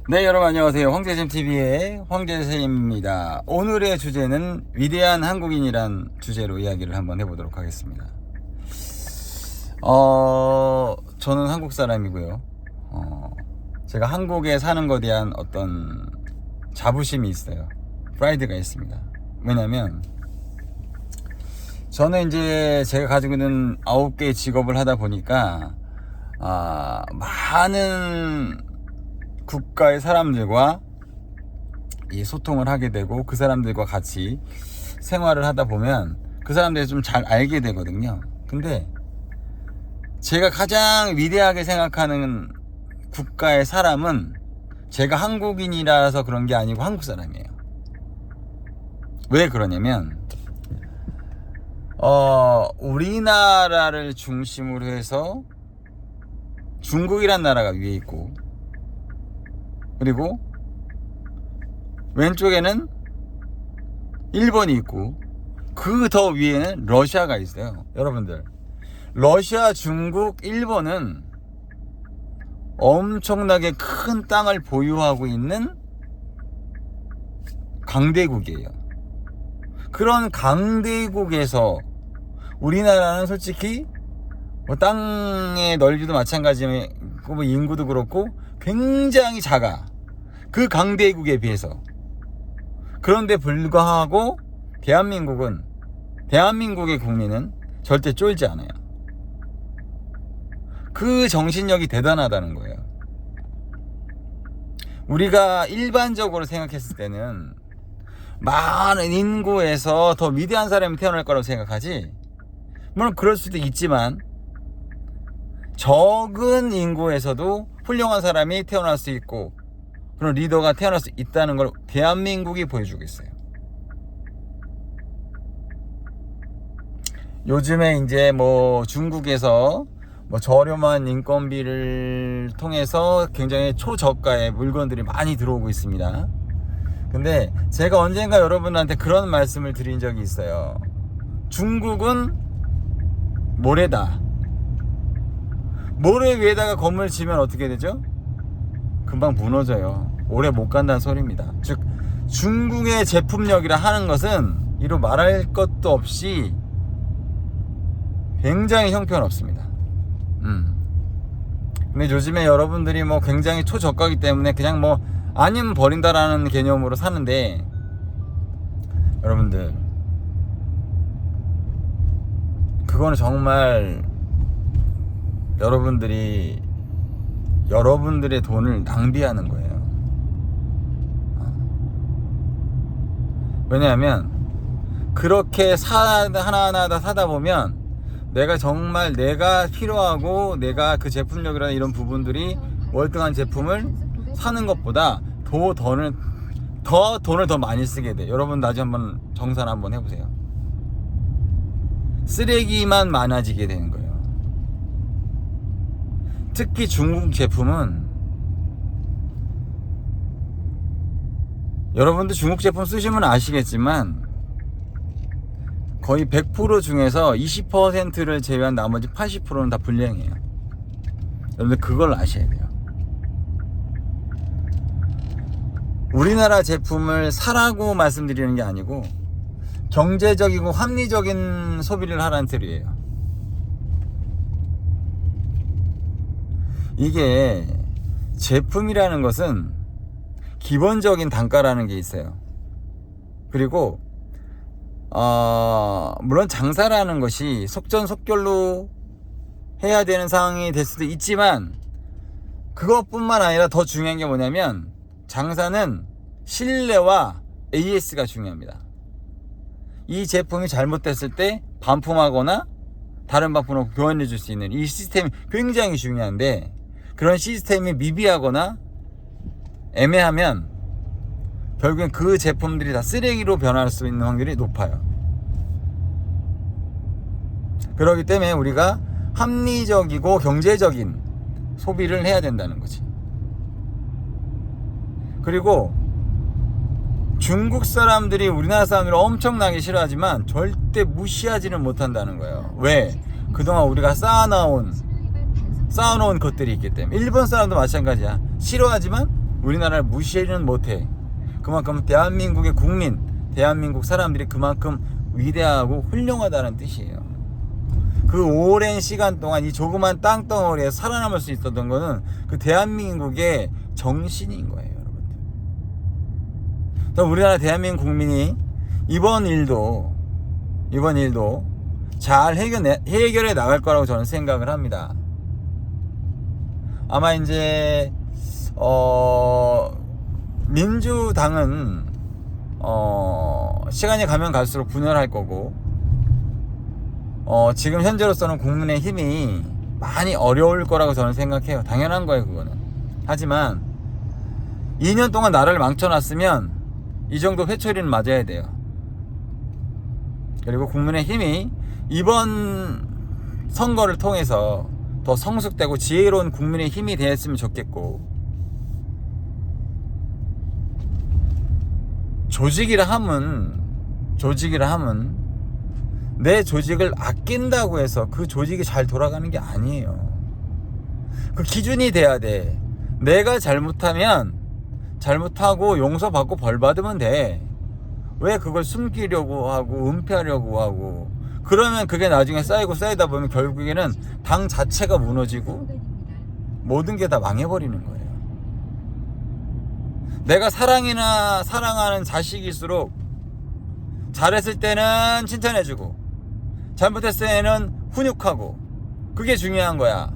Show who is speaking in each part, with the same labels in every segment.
Speaker 1: 네, 여러분 안녕하세요. 황제쌤TV의 황제쌤입니다. 오늘의 주제는 위대한 한국인이란 주제로 이야기를 한번 해보도록 하겠습니다. 저는 한국 사람이고요. 제가 한국에 사는 것에 대한 어떤 자부심이 있어요. 프라이드가 있습니다. 왜냐면 저는 이제 제가 가지고 있는 9개의 직업을 하다 보니까 많은 국가의 사람들과 이 소통을 하게 되고 그 사람들과 같이 생활을 하다 보면 그 사람들을 좀 잘 알게 되거든요. 근데 제가 가장 위대하게 생각하는 국가의 사람은 제가 한국인이라서 그런 게 아니고 한국 사람이에요. 왜 그러냐면 우리나라를 중심으로 해서 중국이란 나라가 위에 있고, 그리고 왼쪽에는 일본이 있고, 그 더 위에는 러시아가 있어요. 여러분들, 러시아, 중국, 일본은 엄청나게 큰 땅을 보유하고 있는 강대국이에요. 그런 강대국에서 우리나라는 솔직히 뭐 땅의 넓이도 마찬가지고 뭐 인구도 그렇고 굉장히 작아. 그 강대국에 비해서. 그런데 불구하고 대한민국의 국민은 절대 쫄지 않아요. 그 정신력이 대단하다는 거예요. 우리가 일반적으로 생각했을 때는 많은 인구에서 더 위대한 사람이 태어날 거라고 생각하지. 물론 그럴 수도 있지만 적은 인구에서도 훌륭한 사람이 태어날 수 있고 그런 리더가 태어날 수 있다는 걸 대한민국이 보여주고 있어요. 요즘에 이제 뭐 중국에서 뭐 저렴한 인건비를 통해서 굉장히 초저가의 물건들이 많이 들어오고 있습니다. 근데 제가 언젠가 여러분한테 그런 말씀을 드린 적이 있어요. 중국은 모래다. 모래 위에다가 건물 지면 어떻게 되죠? 금방 무너져요. 오래 못 간다는 소리입니다. 즉 중국의 제품력이라 하는 것은 이로 말할 것도 없이 굉장히 형편없습니다. 근데 요즘에 여러분들이 뭐 굉장히 초저가기 때문에 그냥 뭐 아니면 버린다라는 개념으로 사는데, 여러분들 그거는 정말 여러분들의 돈을 낭비하는 거예요. 왜냐하면 그렇게 하나하나 다 사다 보면 내가 정말 내가 필요하고 내가 그 제품력이라는 이런 부분들이 월등한 제품을 사는 것보다 더 돈을 더 많이 쓰게 돼. 여러분 나중에 한번 정산 한번 해보세요. 쓰레기만 많아지게 되는 거예요. 특히 중국 제품은, 여러분들 중국 제품 쓰시면 아시겠지만 거의 100% 중에서 20%를 제외한 나머지 80%는 다 불량이에요. 여러분들 그걸 아셔야 돼요. 우리나라 제품을 사라고 말씀드리는 게 아니고 경제적이고 합리적인 소비를 하라는 뜻이에요. 이게 제품이라는 것은 기본적인 단가라는 게 있어요. 그리고 물론 장사라는 것이 속전속결로 해야 되는 상황이 될 수도 있지만 그것뿐만 아니라 더 중요한 게 뭐냐면 장사는 신뢰와 AS가 중요합니다. 이 제품이 잘못됐을 때 반품하거나 다른 반품으로 교환해 줄 수 있는 이 시스템이 굉장히 중요한데, 그런 시스템이 미비하거나 애매하면 결국엔 그 제품들이 다 쓰레기로 변할 수 있는 확률이 높아요. 그렇기 때문에 우리가 합리적이고 경제적인 소비를 해야 된다는 거지. 그리고 중국 사람들이 우리나라 사람들을 엄청나게 싫어하지만 절대 무시하지는 못한다는 거예요. 왜? 그동안 우리가 쌓아놓은 것들이 있기 때문에. 일본 사람도 마찬가지야. 싫어하지만 우리나라를 무시해는 못해. 그만큼 대한민국의 국민, 대한민국 사람들이 그만큼 위대하고 훌륭하다는 뜻이에요. 그 오랜 시간 동안 이 조그만 땅덩어리에 살아남을 수 있었던 거는 그 대한민국의 정신인 거예요, 여러분들. 또 우리나라 대한민국 국민이 이번 일도 잘 해결해 나갈 거라고 저는 생각을 합니다. 아마 이제 민주당은 시간이 가면 갈수록 분열할 거고, 지금 현재로서는 국민의힘이 많이 어려울 거라고 저는 생각해요. 당연한 거예요, 그거는. 하지만 2년 동안 나라를 망쳐놨으면 이 정도 회초리는 맞아야 돼요. 그리고 국민의힘이 이번 선거를 통해서 더 성숙되고 지혜로운 국민의힘이 됐으면 좋겠고, 조직이라 함은 내 조직을 아낀다고 해서 그 조직이 잘 돌아가는 게 아니에요. 그 기준이 돼야 돼. 내가 잘못하고 용서받고 벌 받으면 돼. 왜 그걸 숨기려고 하고 은폐하려고 하고, 그러면 그게 나중에 쌓이다 보면 결국에는 당 자체가 무너지고 모든 게 다 망해버리는 거예요. 내가 사랑하는 자식일수록 잘했을 때는 칭찬해주고 잘못했을 때는 훈육하고, 그게 중요한 거야.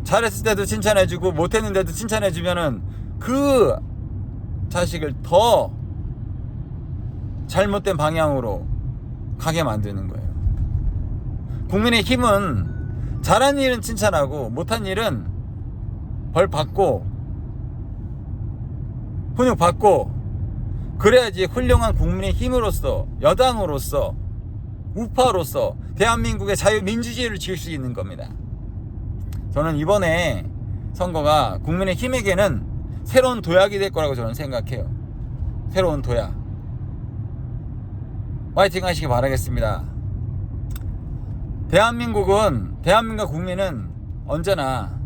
Speaker 1: 잘했을 때도 칭찬해주고 못했는데도 칭찬해주면은 그 자식을 더 잘못된 방향으로 가게 만드는 거예요. 국민의힘은 잘한 일은 칭찬하고 못한 일은 벌 받고 훈육 받고, 그래야지 훌륭한 국민의힘으로서, 여당으로서, 우파로서 대한민국의 자유민주주의를 지을 수 있는 겁니다. 저는 이번에 선거가 국민의힘에게는 새로운 도약이 될 거라고 저는 생각해요. 새로운 도약. 화이팅 하시기 바라겠습니다. 대한민국 국민은 언제나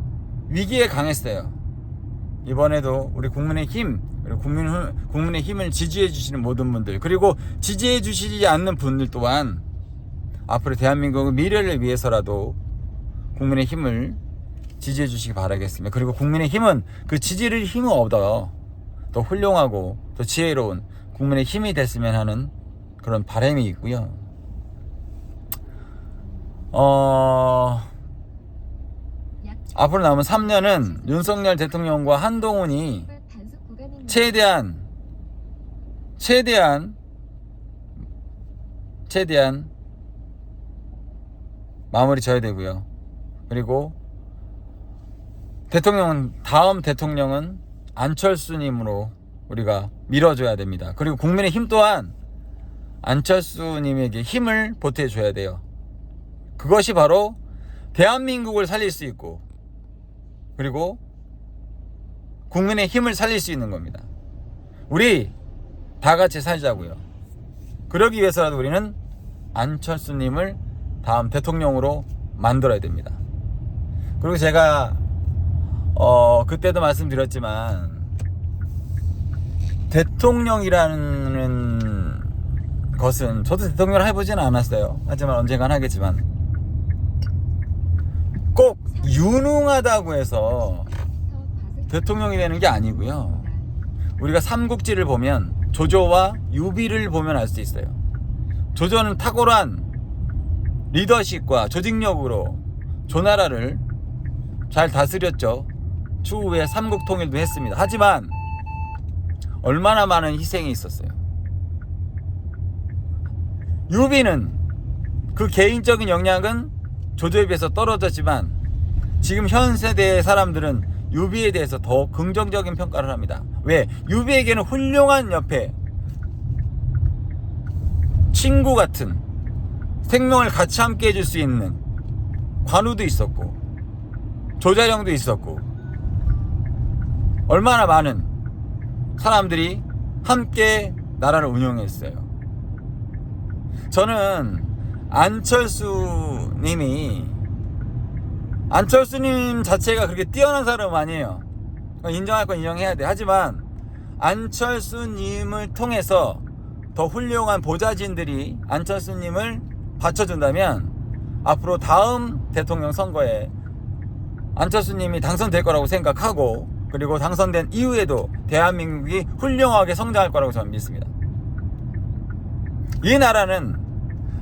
Speaker 1: 위기에 강했어요. 이번에도 우리 국민의힘, 그리고 국민의힘을 지지해 주시는 모든 분들, 그리고 지지해 주시지 않는 분들 또한 앞으로 대한민국의 미래를 위해서라도 국민의힘을 지지해 주시기 바라겠습니다. 그리고 국민의힘은 그 지지를 힘을 얻어 더 훌륭하고 더 지혜로운 국민의힘이 됐으면 하는 그런 바람이 있고요. 앞으로 남은 3년은 윤석열 대통령과 한동훈이 최대한 마무리 져야 되고요. 그리고 다음 대통령은 안철수님으로 우리가 밀어줘야 됩니다. 그리고 국민의힘 또한 안철수님에게 힘을 보태줘야 돼요. 그것이 바로 대한민국을 살릴 수 있고, 그리고 국민의 힘을 살릴 수 있는 겁니다. 우리 다 같이 살자고요. 그러기 위해서라도 우리는 안철수님을 다음 대통령으로 만들어야 됩니다. 그리고 제가 그때도 말씀드렸지만, 대통령이라는 것은, 저도 대통령을 해보지는 않았어요. 하지만 언젠간 하겠지만, 꼭 유능하다고 해서 대통령이 되는 게 아니고요. 우리가 삼국지를 보면 조조와 유비를 보면 알 수 있어요. 조조는 탁월한 리더십과 조직력으로 조나라를 잘 다스렸죠. 추후에 삼국통일도 했습니다. 하지만 얼마나 많은 희생이 있었어요. 유비는 그 개인적인 역량은 조조에 비해서 떨어졌지만, 지금 현 세대의 사람들은 유비에 대해서 더 긍정적인 평가를 합니다. 왜? 유비에게는 훌륭한 옆에 친구 같은, 생명을 같이 함께 해줄 수 있는 관우도 있었고 조자룡도 있었고, 얼마나 많은 사람들이 함께 나라를 운영했어요. 저는 안철수님 자체가 그렇게 뛰어난 사람은 아니에요. 인정할 건 인정해야 돼. 하지만 안철수님을 통해서 더 훌륭한 보좌진들이 안철수님을 받쳐준다면 앞으로 다음 대통령 선거에 안철수님이 당선될 거라고 생각하고, 그리고 당선된 이후에도 대한민국이 훌륭하게 성장할 거라고 저는 믿습니다. 이 나라는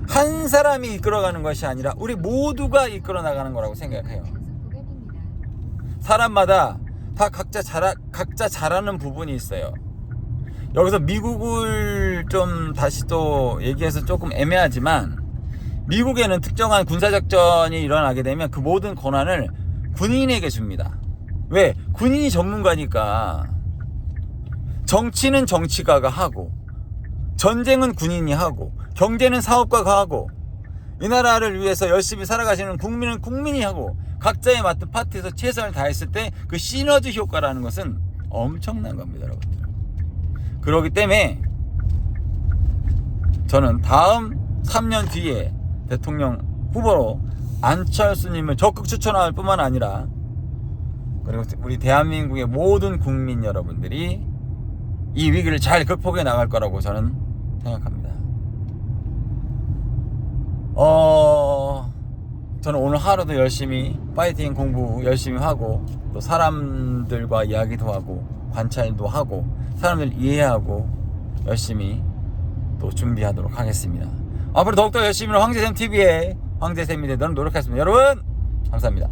Speaker 1: 한 사람이 이끌어가는 것이 아니라 우리 모두가 이끌어 나가는 거라고 생각해요. 사람마다 다 각자 잘하는 부분이 있어요. 여기서 미국을 좀 다시 또 얘기해서 조금 애매하지만, 미국에는 특정한 군사작전이 일어나게 되면 그 모든 권한을 군인에게 줍니다. 왜? 군인이 전문가니까. 정치는 정치가가 하고, 전쟁은 군인이 하고, 경제는 사업가가 하고, 이 나라를 위해서 열심히 살아가시는 국민은 국민이 하고, 각자에 맞는 파트에서 최선을 다했을 때 그 시너지 효과라는 것은 엄청난 겁니다, 여러분들. 그렇기 때문에 저는 다음 3년 뒤에 대통령 후보로 안철수님을 적극 추천할 뿐만 아니라, 그리고 우리 대한민국의 모든 국민 여러분들이 이 위기를 잘 극복해 나갈 거라고 저는 생각합니다. 저는 오늘 하루도 열심히 파이팅 공부 열심히 하고, 또 사람들과 이야기도 하고, 관찰도 하고, 사람들 이해하고 열심히 또 준비하도록 하겠습니다. 앞으로 더욱더 열심히 황제샘TV의 황제샘이 되도록 노력하겠습니다. 여러분 감사합니다.